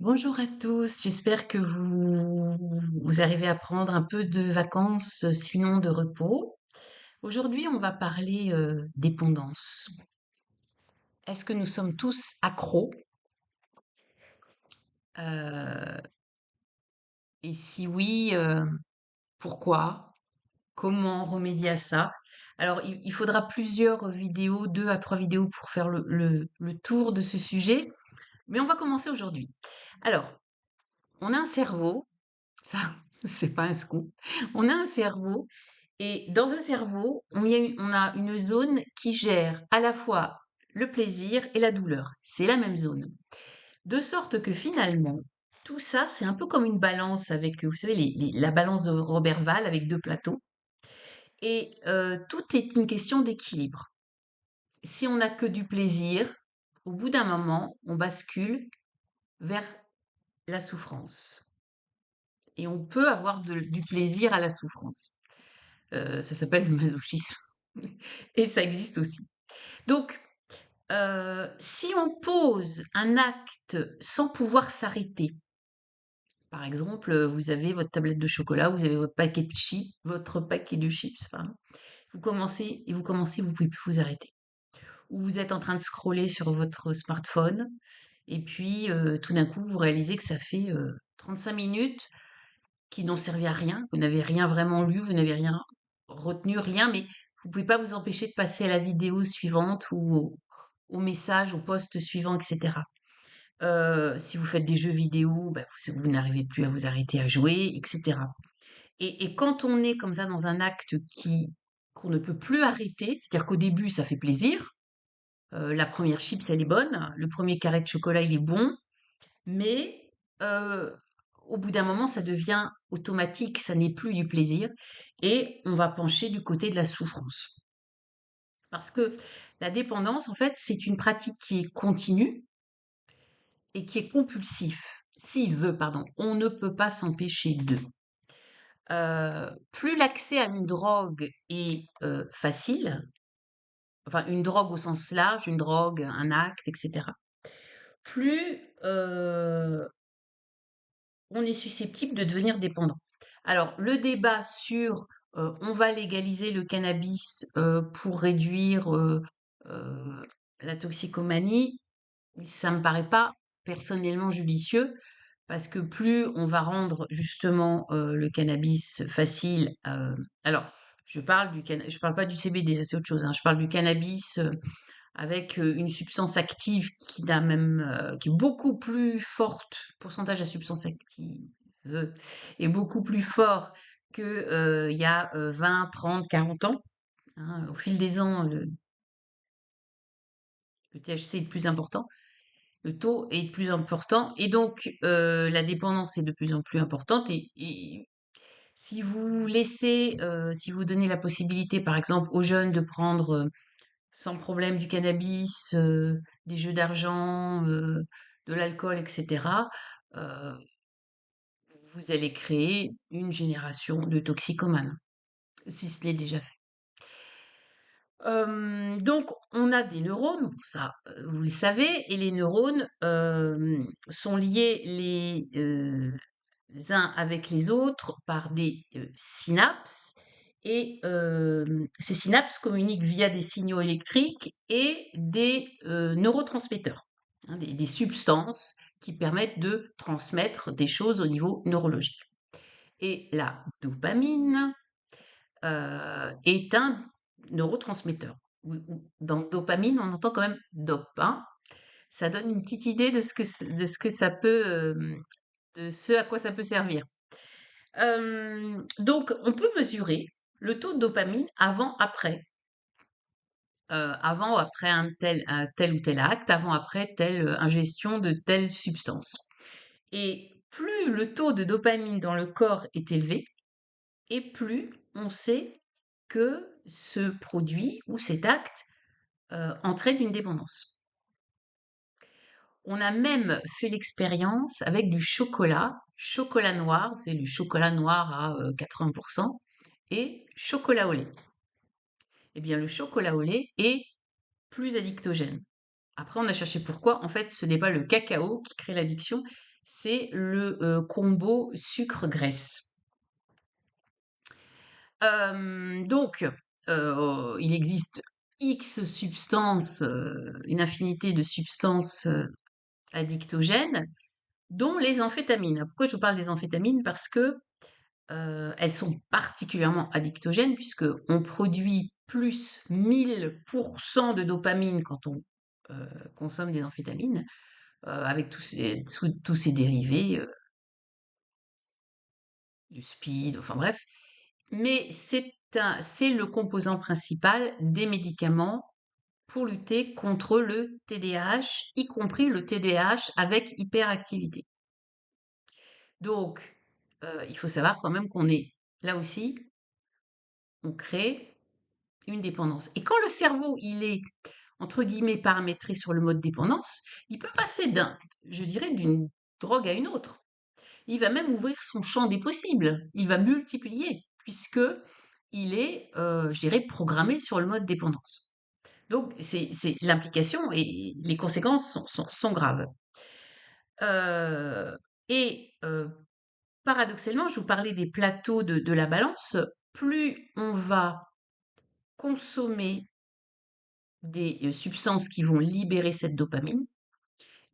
Bonjour à tous, j'espère que vous arrivez à prendre un peu de vacances, sinon de repos. Aujourd'hui, on va parler dépendance. Est-ce que nous sommes tous accros? Euh, et si oui, pourquoi? Comment remédier à ça? Alors, il faudra plusieurs vidéos, 2 à 3 vidéos pour faire le tour de ce sujet, mais on va commencer aujourd'hui. Alors, on a un cerveau, ça, c'est pas un scoop. On a un cerveau. Et dans ce cerveau, on a une zone qui gère à la fois le plaisir et la douleur. C'est la même zone. De sorte que finalement, tout ça, c'est un peu comme une balance avec, vous savez, la balance de Robert Val avec 2 plateaux. Et tout est une question d'équilibre. Si on n'a que du plaisir, au bout d'un moment, on bascule vers la souffrance. Et on peut avoir du plaisir à la souffrance. Ça s'appelle le masochisme. Et ça existe aussi. Donc, si on pose un acte sans pouvoir s'arrêter, par exemple, vous avez votre tablette de chocolat, vous avez votre paquet de chips, pardon. Vous pouvez plus vous arrêter. Ou vous êtes en train de scroller sur votre smartphone, et puis tout d'un coup, vous réalisez que ça fait 35 minutes qui n'ont servi à rien. Vous n'avez rien vraiment lu, vous n'avez rien retenu, rien, mais vous pouvez pas vous empêcher de passer à la vidéo suivante ou au message, au post suivant, etc. Si vous faites des jeux vidéo, bah, vous n'arrivez plus à vous arrêter à jouer, etc. Et quand on est comme ça dans un acte qu'on ne peut plus arrêter, c'est-à-dire qu'au début ça fait plaisir, la première chips elle est bonne, le premier carré de chocolat il est bon, mais au bout d'un moment, ça devient automatique, ça n'est plus du plaisir, et on va pencher du côté de la souffrance. Parce que la dépendance, en fait, c'est une pratique qui est continue et qui est compulsive. S'il veut, pardon, on ne peut pas s'empêcher de. Plus l'accès à une drogue est facile, enfin une drogue au sens large, une drogue, un acte, etc., plus on est susceptible de devenir dépendant. Alors, le débat sur on va légaliser le cannabis pour réduire euh, la toxicomanie, ça me paraît pas personnellement judicieux parce que plus on va rendre justement le cannabis facile. Alors, je parle pas du CBD, ça c'est autre chose, hein, je parle du cannabis avec une substance active qui est beaucoup plus forte, pourcentage de substance active est beaucoup plus fort que il y a 20, 30, 40 ans. Hein. Au fil des ans, le THC est de plus important, le taux est de plus important, et donc la dépendance est de plus en plus importante. Et si vous laissez, si vous donnez la possibilité, par exemple, aux jeunes de prendre sans problème du cannabis, des jeux d'argent, de l'alcool, etc., euh, vous allez créer une génération de toxicomanes, si ce n'est déjà fait. Donc, on a des neurones, ça, vous le savez, et les neurones sont liés les uns avec les autres par des synapses. Et ces synapses communiquent via des signaux électriques et des neurotransmetteurs, hein, des substances qui permettent de transmettre des choses au niveau neurologique. Et la dopamine est un neurotransmetteur. Dans dopamine, on entend quand même dop, hein. Ça donne une petite idée de ce que ça peut, de ce à quoi ça peut servir. Donc, on peut mesurer le taux de dopamine avant, après un tel ou tel acte, avant, après telle ingestion de telle substance. Et plus le taux de dopamine dans le corps est élevé, et plus on sait que ce produit ou cet acte entraîne une dépendance. On a même fait l'expérience avec du chocolat noir, vous savez, du chocolat noir à 80%, et chocolat au lait. Eh bien, le chocolat au lait est plus addictogène. Après, on a cherché pourquoi. En fait, ce n'est pas le cacao qui crée l'addiction, c'est le combo sucre-graisse. Donc, il existe X substances, une infinité de substances addictogènes, dont les amphétamines. Pourquoi je vous parle des amphétamines? Parce que elles sont particulièrement addictogènes, puisque on produit plus 1000% de dopamine quand on consomme des amphétamines, avec tous ces dérivés, du speed, enfin bref. Mais c'est le composant principal des médicaments pour lutter contre le TDAH, y compris le TDAH avec hyperactivité. Donc, il faut savoir quand même qu'on est, là aussi, on crée une dépendance. Et quand le cerveau, il est, entre guillemets, paramétré sur le mode dépendance, il peut passer je dirais, d'une drogue à une autre. Il va même ouvrir son champ des possibles. Il va multiplier, puisque il est, je dirais, programmé sur le mode dépendance. Donc, c'est l'implication et les conséquences sont graves. Euh, et paradoxalement, je vous parlais des plateaux de la balance. Plus on va consommer des substances qui vont libérer cette dopamine,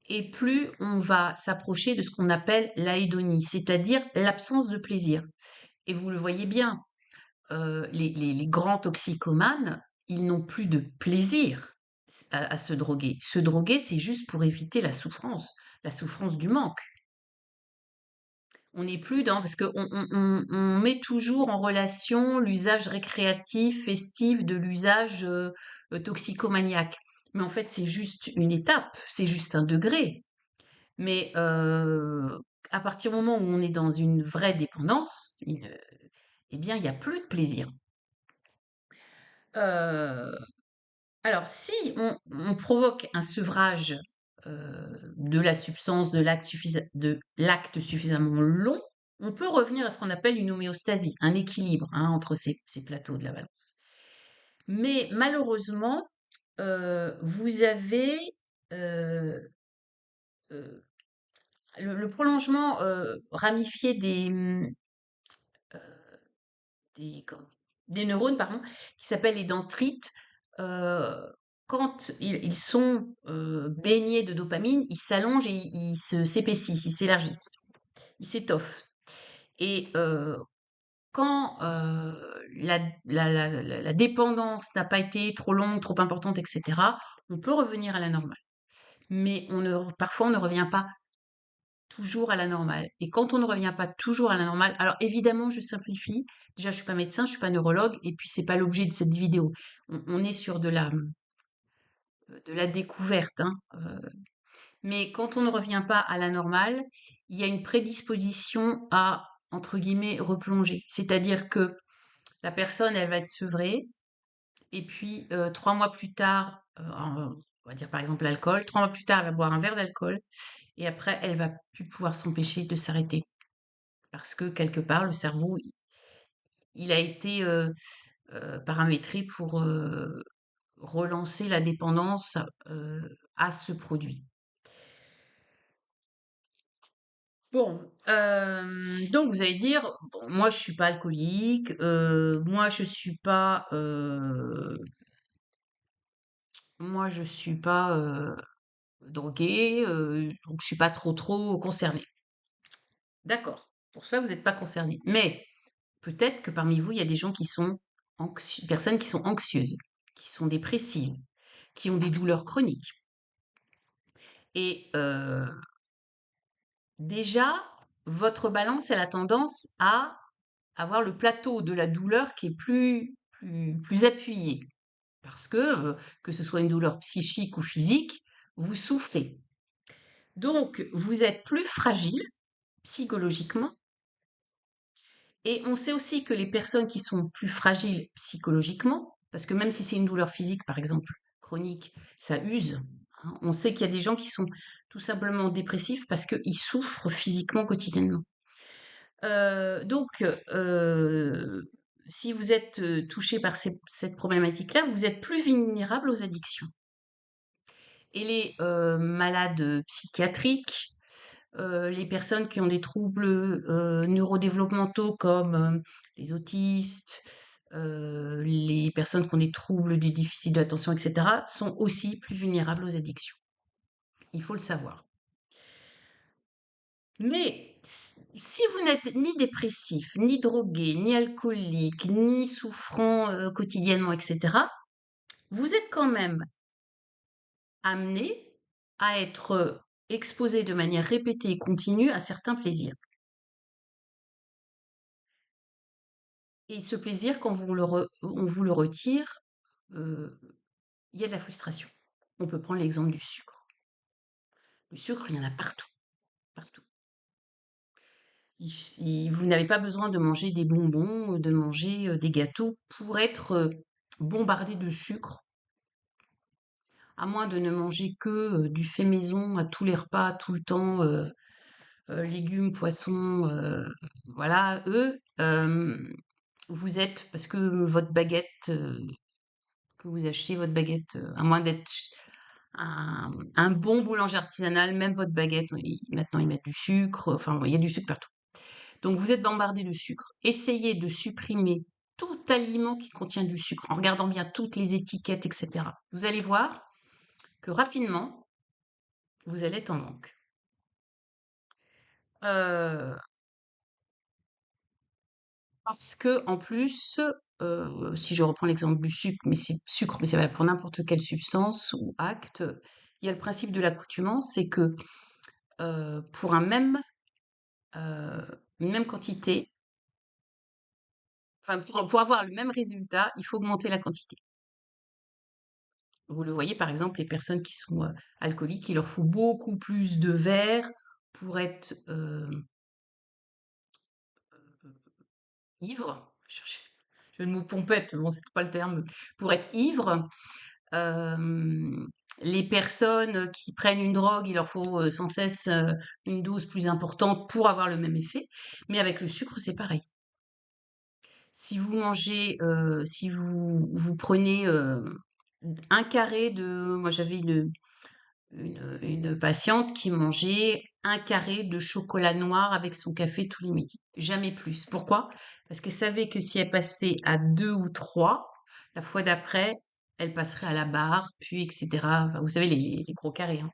et plus on va s'approcher de ce qu'on appelle l'ahédonie, c'est-à-dire l'absence de plaisir. Et vous le voyez bien, les grands toxicomanes, ils n'ont plus de plaisir à se droguer. Se droguer, c'est juste pour éviter la souffrance du manque. On n'est plus dans, parce qu'on on met toujours en relation l'usage récréatif, festif de l'usage toxicomaniaque. Mais en fait, c'est juste une étape, c'est juste un degré. Mais à partir du moment où on est dans une vraie dépendance, eh bien, il n'y a plus de plaisir. Euh, alors, si on provoque un sevrage de la substance, de l'acte suffisamment long, on peut revenir à ce qu'on appelle une homéostasie, un équilibre entre ces plateaux de la balance. Mais malheureusement, vous avez euh, euh, le prolongement ramifié euh, des neurones, pardon, qui s'appellent les dendrites. euh, Quand ils sont baignés de dopamine, ils s'allongent et ils s'épaississent, ils s'élargissent, ils s'étoffent. Et quand la dépendance n'a pas été trop longue, trop importante, etc., on peut revenir à la normale. Mais parfois, on ne revient pas toujours à la normale. Et quand on ne revient pas toujours à la normale, alors évidemment, je simplifie. Déjà, je suis pas médecin, je suis pas neurologue, et puis c'est pas l'objet de cette vidéo. On est sur de la découverte, hein. Mais quand on ne revient pas à la normale, il y a une prédisposition à, entre guillemets, replonger. C'est-à-dire que la personne, elle va être sevrée, et puis 3 mois plus tard, on va dire par exemple l'alcool, 3 mois plus tard, elle va boire un verre d'alcool, et après, elle va plus pouvoir s'empêcher de s'arrêter. Parce que quelque part, le cerveau, il a été paramétré pour relancer la dépendance à ce produit. Bon, donc vous allez dire, bon, moi je suis pas alcoolique, moi je suis pas droguée, donc je suis pas trop concernée. D'accord, pour ça vous n'êtes pas concerné. Mais peut-être que parmi vous, il y a des gens qui sont personnes qui sont anxieuses, qui sont dépressives, qui ont des douleurs chroniques. Et déjà, votre balance, elle a tendance à avoir le plateau de la douleur qui est plus appuyé. Parce que ce soit une douleur psychique ou physique, vous souffrez. Donc, vous êtes plus fragile psychologiquement. Et on sait aussi que les personnes qui sont plus fragiles psychologiquement, parce que même si c'est une douleur physique, par exemple, chronique, ça use, hein. On sait qu'il y a des gens qui sont tout simplement dépressifs parce qu'ils souffrent physiquement quotidiennement. Donc, si vous êtes touché par cette problématique-là, vous êtes plus vulnérable aux addictions. Et les malades psychiatriques, les personnes qui ont des troubles neurodéveloppementaux comme les autistes, les personnes qui ont des troubles du déficit de l'attention, etc., sont aussi plus vulnérables aux addictions. Il faut le savoir. Mais si vous n'êtes ni dépressif, ni drogué, ni alcoolique, ni souffrant quotidiennement, etc., vous êtes quand même amené à être exposé de manière répétée et continue à certains plaisirs. Et ce plaisir, quand on vous le retire, il y a de la frustration. On peut prendre l'exemple du sucre. Le sucre, il y en a partout, partout. Vous n'avez pas besoin de manger des bonbons, de manger des gâteaux pour être bombardé de sucre, à moins de ne manger que du fait maison à tous les repas, tout le temps, légumes, poissons, voilà, eux, vous êtes, parce que votre baguette, que vous achetez votre baguette, à moins d'être un bon boulanger artisanal, même votre baguette, maintenant ils mettent du sucre, enfin il y a du sucre partout. Donc vous êtes bombardé de sucre. Essayez de supprimer tout aliment qui contient du sucre en regardant bien toutes les étiquettes, etc. Vous allez voir que rapidement, vous allez être en manque. Euh, Parce que en plus, si je reprends l'exemple du sucre, mais c'est valable pour n'importe quelle substance ou acte, il y a le principe de l'accoutumance, c'est que pour une même quantité, enfin pour avoir le même résultat, il faut augmenter la quantité. Vous le voyez par exemple, les personnes qui sont alcooliques, il leur faut beaucoup plus de verre pour être ivre. Je le mot pompette, bon, c'est pas le terme, pour être ivre. Euh, les personnes qui prennent une drogue, il leur faut sans cesse une dose plus importante pour avoir le même effet. Mais avec le sucre, c'est pareil. Si vous mangez, si vous prenez un carré de, moi j'avais une patiente qui mangeait un carré de chocolat noir avec son café tous les midis. Jamais plus. Pourquoi? Parce qu'elle savait que si elle passait à 2 ou 3, la fois d'après, elle passerait à la barre, puis etc. Enfin, vous savez, les gros carrés, hein.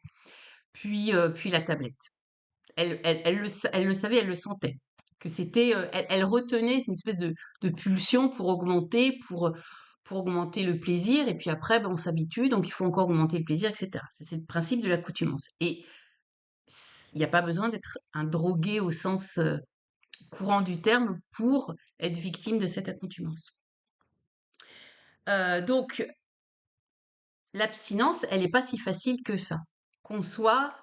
Puis la tablette. Elle le savait, elle le sentait. Que c'était, elle retenait une espèce de pulsion pour augmenter le plaisir. Et puis après, ben, on s'habitue, donc il faut encore augmenter le plaisir, etc. C'est le principe de l'accoutumance. Et il n'y a pas besoin d'être un drogué au sens courant du terme pour être victime de cette accoutumance. Donc, l'abstinence, elle n'est pas si facile que ça. Qu'on soit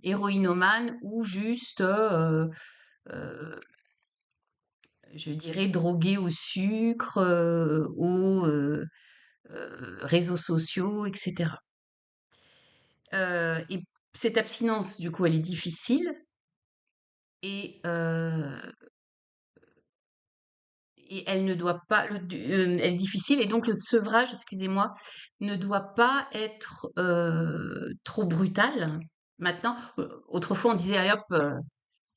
héroïnomane ou juste, je dirais, drogué au sucre, aux réseaux sociaux, etc. Et cette abstinence, du coup, elle est difficile et, euh, et elle ne doit pas, elle est difficile et donc le sevrage, excusez-moi, ne doit pas être trop brutal. Maintenant, autrefois on disait, allez hop,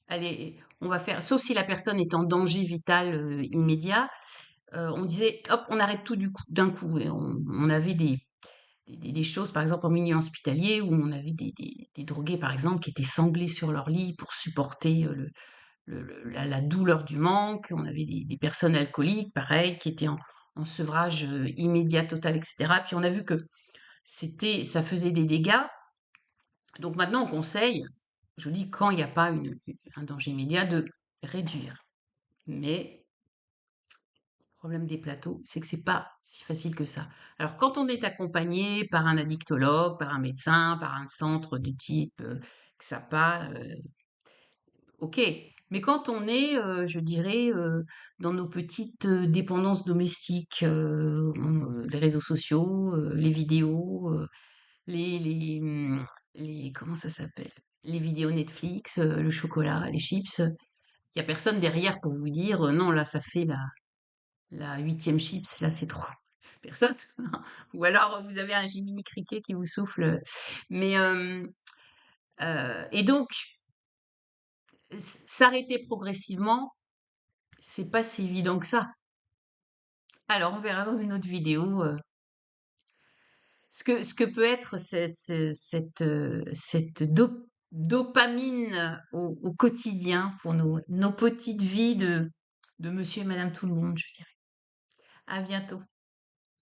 allez, on va faire, sauf si la personne est en danger vital immédiat, on disait, hop, on arrête tout d'un coup. Et on avait des choses, par exemple en milieu hospitalier, où on avait des drogués, par exemple, qui étaient sanglés sur leur lit pour supporter la douleur du manque. On avait des personnes alcooliques, pareil, qui étaient en sevrage immédiat, total, etc. Puis on a vu que ça faisait des dégâts. Donc maintenant, on conseille, je vous dis, quand il n'y a pas un danger immédiat, de réduire. Mais le problème des plateaux, c'est que c'est pas si facile que ça. Alors, quand on est accompagné par un addictologue, par un médecin, par un centre de type XAPA, ok. Mais quand on est, je dirais, dans nos petites dépendances domestiques, les réseaux sociaux, les vidéos, comment ça s'appelle? Les vidéos Netflix, le chocolat, les chips. Il y a personne derrière pour vous dire, non, là, ça fait la huitième chips, là, c'est trop. Personne. Ou alors, vous avez un Jiminy Cricket qui vous souffle. Mais, et donc, s'arrêter progressivement, c'est pas si évident que ça. Alors, on verra dans une autre vidéo ce que peut être cette dopamine au quotidien pour nos petites vies de monsieur et madame tout le monde, je dirais. À bientôt.